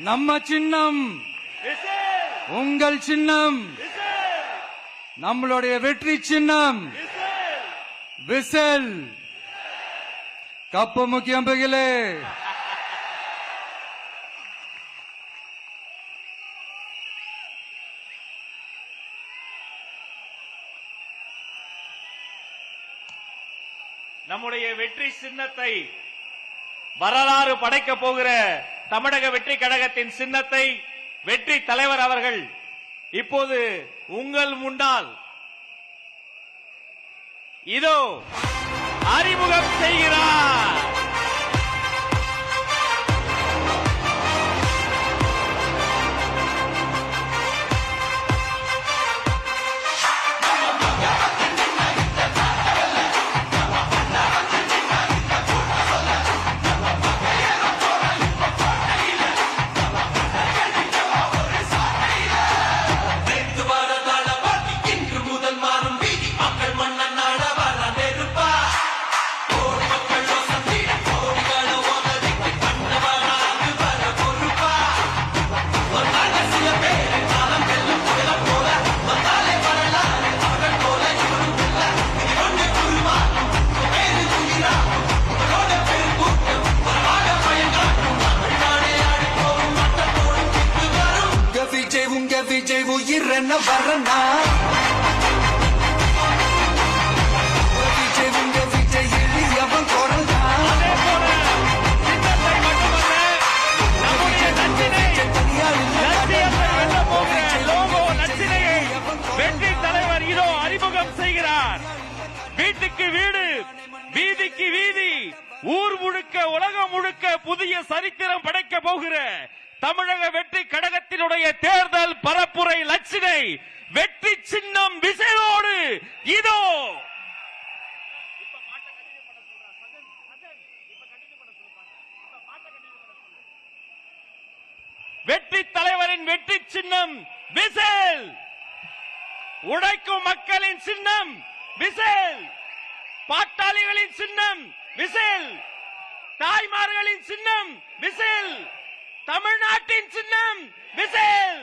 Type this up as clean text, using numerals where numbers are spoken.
நம்ம சின்னம், உங்கள் சின்னம், நம்மளுடைய வெற்றி சின்னம் விசில். கப்பு முக்கியம் பகிலே. நம்முடைய வெற்றி சின்னத்தை வரலாறு படைக்க போகிற தமிழக வெற்றி கழகத்தின் சின்னத்தை வெற்றி தலைவர் அவர்கள் இப்போது உங்கள் முன்னால் இதோ அறிமுகம் செய்கிறார். விஜய் உயிரென்ன வரனா விஜய் எளியவன் குரல்தா. வெற்றி தலைவர் இதோ அறிமுகம் செய்கிறார். வீட்டுக்கு வீடு, வீதிக்கு வீதி, ஊர் முழுக்க உலகம் முழுக்க புதிய சரித்திரம் படைக்க போகிற தமிழக வெற்றி கழகத்தினுடைய தேர்தல் பரப்புரை லட்சினை வெற்றி சின்னம் விசையோடு இதோ. வெற்றி தலைவரின் வெற்றி சின்னம் விசில். உழைக்கும் மக்களின் சின்னம் விசில். பாட்டாளிகளின் சின்னம் விசில். தாய்மார்களின் சின்னம் விசில். தமிழ்நாட்டின் சின்னம் விசில்.